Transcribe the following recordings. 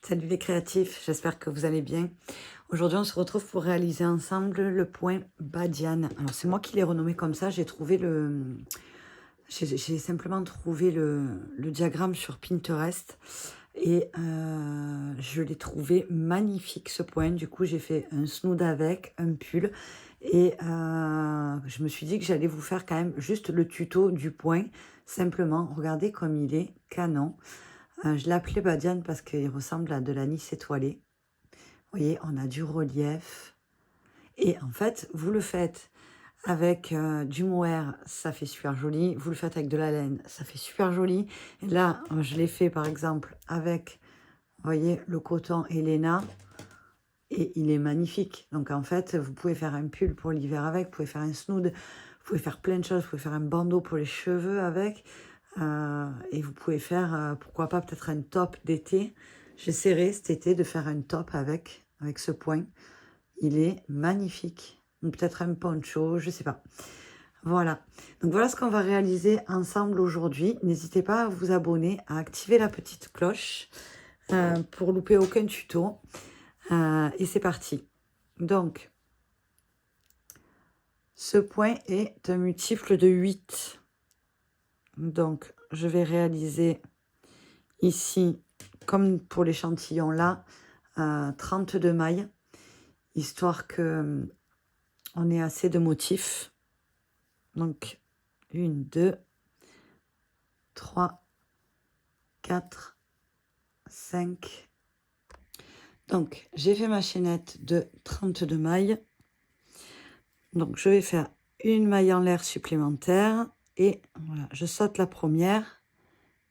Salut les créatifs, j'espère que vous allez bien. Aujourd'hui, on se retrouve pour réaliser ensemble le point Badiane. Alors, c'est moi qui l'ai renommé comme ça. J'ai simplement trouvé le diagramme sur Pinterest et je l'ai trouvé magnifique ce point. Du coup, j'ai fait un snood avec un pull et je me suis dit que j'allais vous faire quand même juste le tuto du point. Simplement, regardez comme il est canon. Je l'ai appelé Badiane parce qu'il ressemble à de l'anis étoilé. Vous voyez, on a du relief. Et en fait, vous le faites avec du mohair, ça fait super joli. Vous le faites avec de la laine, ça fait super joli. Et là, je l'ai fait par exemple avec, vous voyez, le coton Elena. Et il est magnifique. Donc en fait, vous pouvez faire un pull pour l'hiver avec, vous pouvez faire un snood, vous pouvez faire plein de choses, vous pouvez faire un bandeau pour les cheveux avec. Et vous pouvez faire, pourquoi pas, peut-être un top d'été. J'essaierai cet été de faire un top avec ce point. Il est magnifique. Ou peut-être un poncho, je sais pas. Voilà. Donc voilà ce qu'on va réaliser ensemble aujourd'hui. N'hésitez pas à vous abonner, à activer la petite cloche pour louper aucun tuto. Et c'est parti. Donc, ce point est un multiple de 8. Donc, je vais réaliser ici, comme pour l'échantillon là, 32 mailles, histoire que on ait assez de motifs. Donc, 1, 2, 3, 4, 5. Donc, j'ai fait ma chaînette de 32 mailles. Donc, je vais faire une maille en l'air supplémentaire. Et voilà, je saute la première.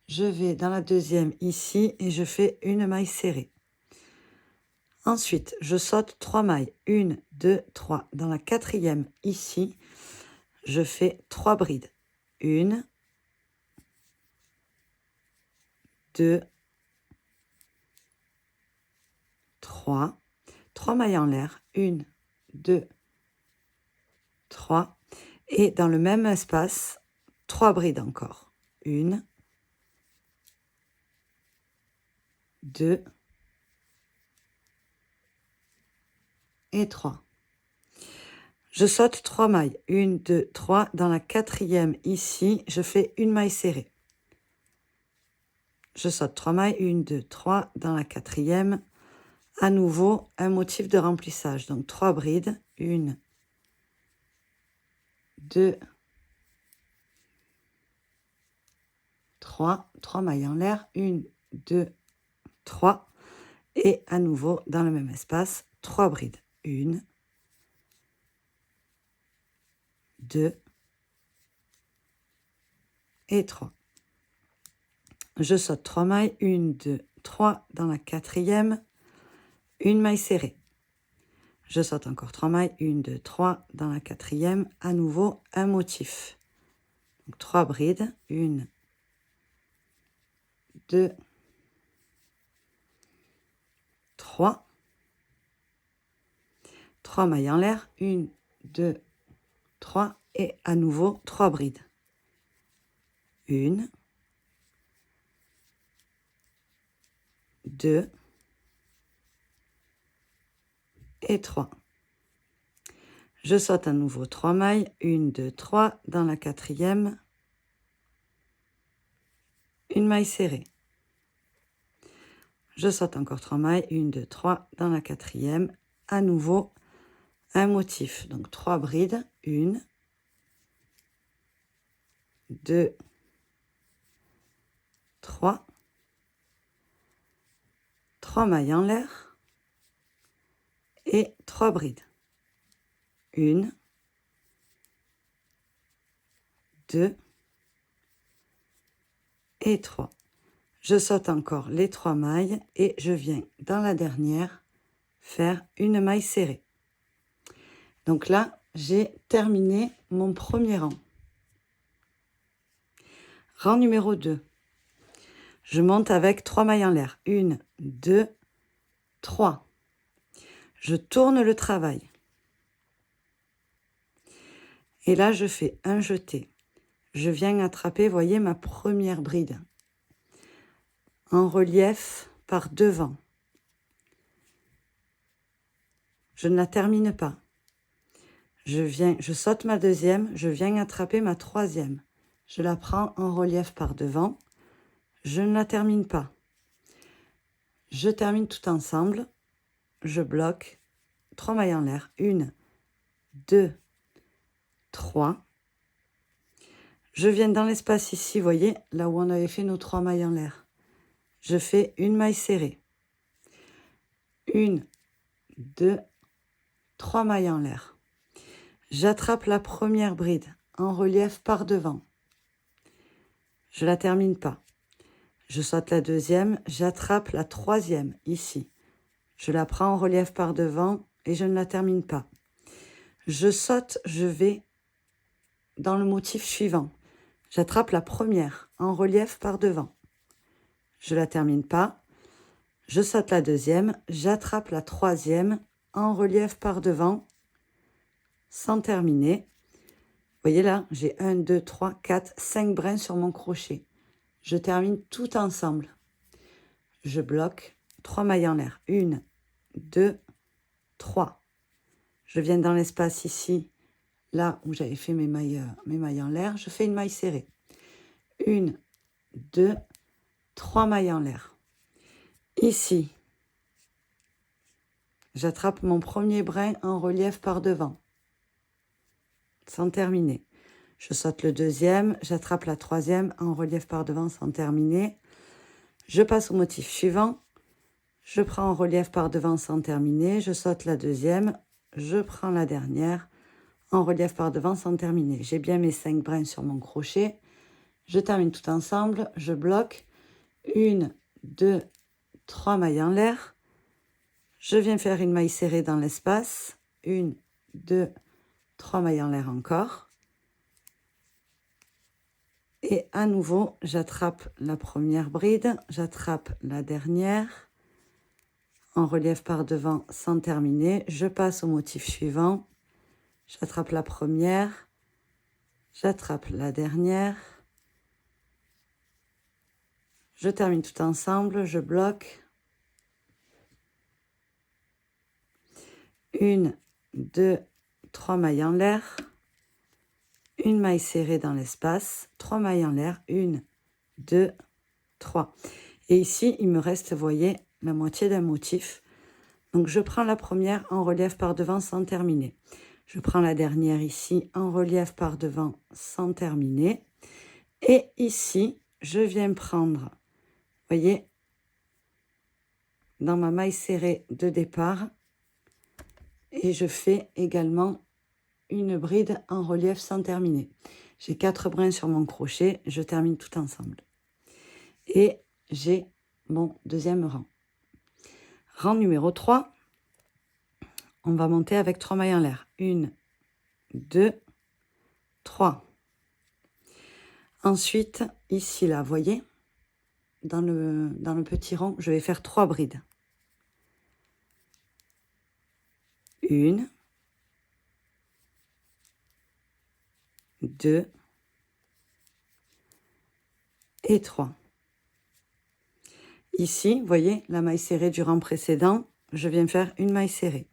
Je vais dans la deuxième ici et je fais une maille serrée. Ensuite, je saute 3 mailles. 1, 2, 3. Dans la quatrième ici, je fais 3 brides. 1, 2, 3. 3 mailles en l'air. 1, 2, 3. Et dans le même espace, 3 brides encore. 1, 2 et 3. Je saute 3 mailles. 1, 2, 3. Dans la quatrième ici, je fais une maille serrée. Je saute 3 mailles. 1, 2, 3. Dans la quatrième, à nouveau, un motif de remplissage. Donc 3 brides. 1, 2, 3. 3 mailles en l'air. 1, 2, 3. Et à nouveau, dans le même espace, 3 brides. 1, 2 et 3. Je saute 3 mailles. 1, 2, 3. Dans la quatrième, une maille serrée. Je saute encore 3 mailles. 1, 2, 3. Dans la quatrième, à nouveau, un motif. Donc 3 brides. 1, 2, 3. 3 mailles en l'air. 1, 2, 3. Et à nouveau, 3 brides. 1, 2 et 3. Je saute à nouveau 3 mailles. 1, 2, 3. Dans la quatrième, une maille serrée. Je saute encore 3 mailles. 1, 2, 3. Dans la quatrième, à nouveau, un motif. Donc 3 brides. 1, 2, 3. 3 mailles en l'air et 3 brides. 1, 2 et 3. Je saute encore les 3 mailles et je viens dans la dernière faire une maille serrée. Donc là, j'ai terminé mon premier rang. Rang numéro 2. Je monte avec 3 mailles en l'air. 1, 2, 3. Je tourne le travail. Et là, je fais un jeté. Je viens attraper, voyez, ma première bride en relief par devant. je ne la termine pas. Je saute ma deuxième, je viens attraper ma troisième. Je la prends en relief par devant, je ne la termine pas. Je termine tout ensemble, je bloque, 3 mailles en l'air, 1, 2, 3. Je viens dans l'espace ici, vous voyez, là où on avait fait nos 3 mailles en l'air. Je fais une maille serrée. 1, 2, 3 mailles en l'air. J'attrape la première bride en relief par devant. Je ne la termine pas. Je saute la deuxième, j'attrape la troisième ici. Je la prends en relief par devant et je ne la termine pas. Je saute, je vais dans le motif suivant. J'attrape la première en relief par devant. Je ne la termine pas. Je saute la deuxième, j'attrape la troisième en relief par devant sans terminer. Vous voyez là, j'ai 1, 2, 3, 4, 5 brins sur mon crochet. Je termine tout ensemble. Je bloque 3 mailles en l'air. 1, 2, 3. Je viens dans l'espace ici, là où j'avais fait mes mailles en l'air. Je fais une maille serrée. 1, 2, 3 mailles en l'air. Ici, j'attrape mon premier brin en relief par devant, sans terminer. Je saute le deuxième, j'attrape la troisième en relief par devant sans terminer. Je passe au motif suivant. Je prends en relief par devant sans terminer. Je saute la deuxième. Je prends la dernière en relief par devant sans terminer. J'ai bien mes 5 brins sur mon crochet. Je termine tout ensemble. Je bloque. 1, 2, 3 mailles en l'air. Je viens faire une maille serrée dans l'espace. 1, 2, 3 mailles en l'air encore. Et à nouveau, j'attrape la première bride, j'attrape la dernière, en relief par devant sans terminer. Je passe au motif suivant, j'attrape la première, j'attrape la dernière, je termine tout ensemble, je bloque. 1, 2, 3 mailles en l'air. Une maille serrée dans l'espace, 3 mailles en l'air, 1, 2, 3. Et ici, il me reste, vous voyez, la moitié d'un motif. Donc, je prends la première en relief par devant sans terminer. Je prends la dernière ici en relief par devant sans terminer. Et ici, je viens prendre, vous voyez, dans ma maille serrée de départ, et je fais également une bride en relief sans terminer. J'ai 4 brins sur mon crochet, je termine tout ensemble. Et j'ai mon deuxième rang. Rang numéro 3, on va monter avec 3 mailles en l'air. 1, 2, 3. Ensuite, ici, là, vous voyez, dans le petit rond, je vais faire 3 brides. 1, 2 et 3. Ici, vous voyez, la maille serrée du rang précédent, je viens faire une maille serrée.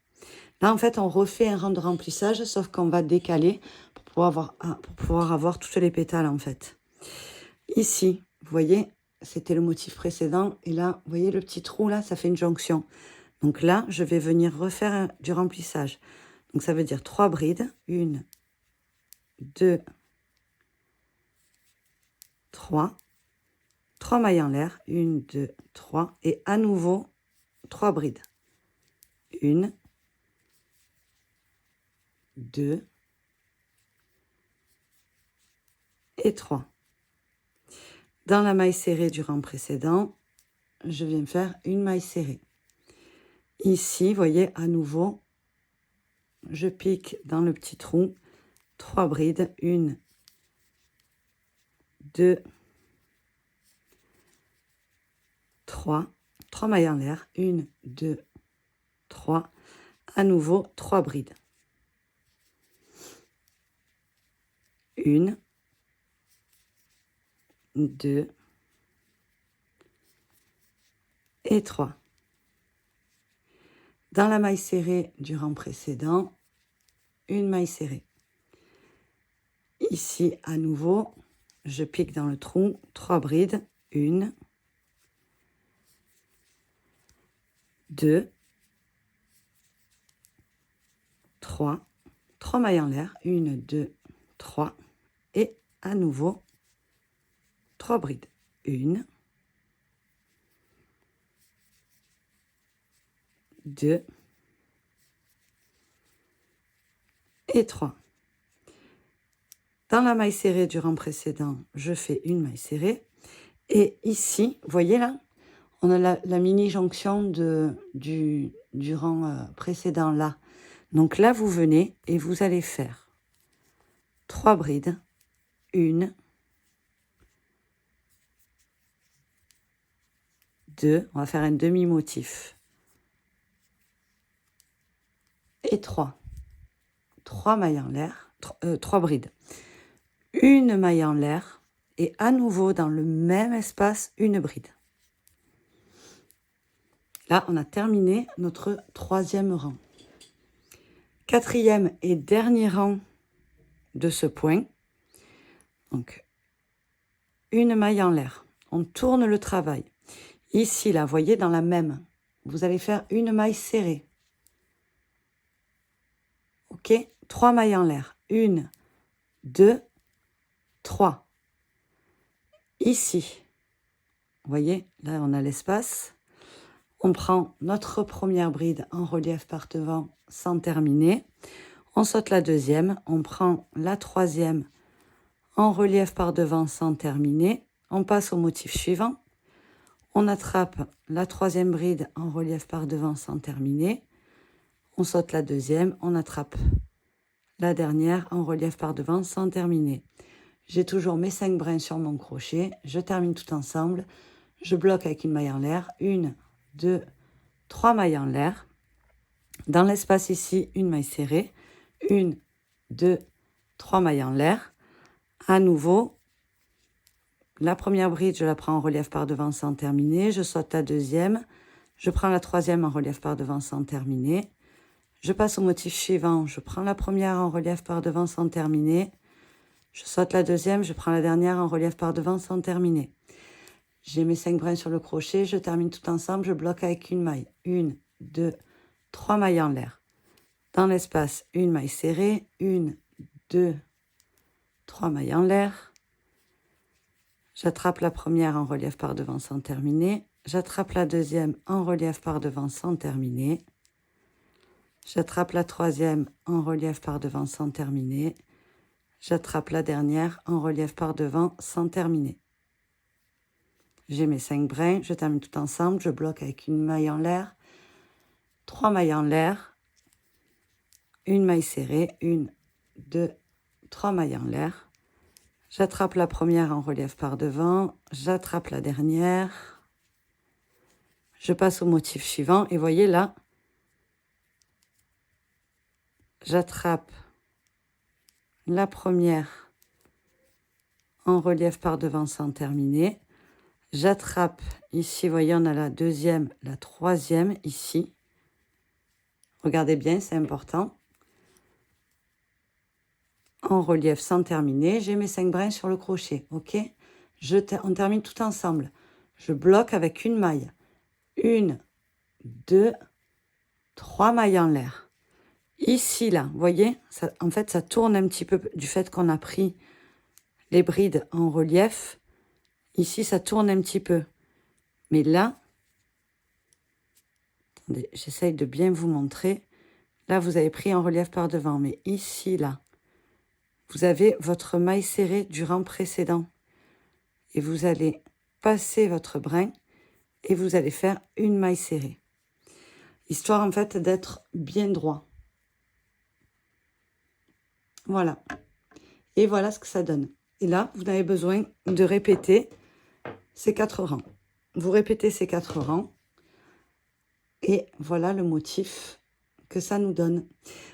Là, en fait, on refait un rang de remplissage, sauf qu'on va décaler pour pouvoir avoir toutes les pétales, en fait. Ici, vous voyez, c'était le motif précédent. Et là, vous voyez le petit trou, là, ça fait une jonction. Donc là, je vais venir refaire du remplissage. Donc, ça veut dire 3 brides. 1, 2, 3. 3 mailles en l'air. 1, 2, 3. Et à nouveau, 3 brides. 1, 2 et 3. Dans la maille serrée du rang précédent, je viens faire une maille serrée. Ici, vous voyez, à nouveau, je pique dans le petit trou, 3 brides, 1, 2, 3, 3 mailles en l'air, 1, 2, 3, à nouveau 3 brides. 1, 2 et 3. Dans la maille serrée du rang précédent, une maille serrée. Ici, à nouveau, je pique dans le trou, 3 brides, 1, 2, 3, 3 mailles en l'air, 1, 2, 3, et à nouveau, 3 brides, 1, 2 et 3. Dans la maille serrée du rang précédent, je fais une maille serrée. Et ici, vous voyez là, on a la mini-jonction du rang précédent là. Donc là, vous venez et vous allez faire 3 brides, 1, 2, on va faire un demi-motif, et 3. 3 mailles en l'air, 3 brides. Une maille en l'air, et à nouveau dans le même espace, une bride. Là, on a terminé notre 3e rang. 4e et dernier rang de ce point. Donc, une maille en l'air. On tourne le travail. Ici, là, vous voyez, dans la même, vous allez faire une maille serrée. OK? 3 mailles en l'air. 1, 2, 3. Ici, vous voyez, là, on a l'espace. On prend notre première bride en relief par devant sans terminer. On saute la deuxième. On prend la troisième en relief par devant sans terminer. On passe au motif suivant. On attrape la troisième bride en relief par devant sans terminer. On saute la deuxième. On attrape la dernière en relief par devant sans terminer. J'ai toujours mes 5 brins sur mon crochet. Je termine tout ensemble. Je bloque avec une maille en l'air. 1, 2, 3 mailles en l'air. Dans l'espace ici, une maille serrée. 1, 2, 3 mailles en l'air. À nouveau, la première bride, je la prends en relief par devant sans terminer. Je saute la deuxième. Je prends la troisième en relief par devant sans terminer. Je passe au motif suivant. Je prends la première en relief par devant sans terminer. Je saute la deuxième. Je prends la dernière en relief par devant sans terminer. J'ai mes 5 brins sur le crochet. Je termine tout ensemble. Je bloque avec une maille. 1, 2, 3 mailles en l'air. Dans l'espace, une maille serrée. 1, 2, 3 mailles en l'air. J'attrape la première en relief par devant sans terminer. J'attrape la deuxième en relief par devant sans terminer. J'attrape la troisième en relief par devant sans terminer. J'attrape la dernière en relief par devant sans terminer. J'ai mes 5 brins, je termine tout ensemble, je bloque avec une maille en l'air, 3 mailles en l'air, une maille serrée, 1, 2, 3 mailles en l'air. J'attrape la première en relief par devant, j'attrape la dernière, je passe au motif suivant et voyez là, j'attrape la première en relief par devant sans terminer. J'attrape ici, vous voyez, on a la deuxième, la troisième ici. Regardez bien, c'est important. En relief sans terminer, j'ai mes 5 brins sur le crochet, ok? On termine tout ensemble. Je bloque avec une maille. 1, 2, 3 mailles en l'air. Ici, là, vous voyez, ça, en fait, ça tourne un petit peu du fait qu'on a pris les brides en relief. Ici, ça tourne un petit peu. Mais là, attendez, j'essaye de bien vous montrer. Là, vous avez pris en relief par devant. Mais ici, là, vous avez votre maille serrée du rang précédent. Et vous allez passer votre brin et vous allez faire une maille serrée. Histoire, en fait, d'être bien droit. Voilà. Et voilà ce que ça donne. Et là, vous avez besoin de répéter ces 4 rangs. Vous répétez ces 4 rangs. Et voilà le motif que ça nous donne.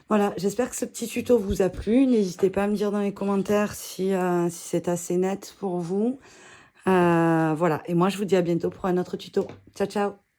Voilà, j'espère que ce petit tuto vous a plu. N'hésitez pas à me dire dans les commentaires si c'est assez net pour vous. Voilà, et moi je vous dis à bientôt pour un autre tuto. Ciao, ciao!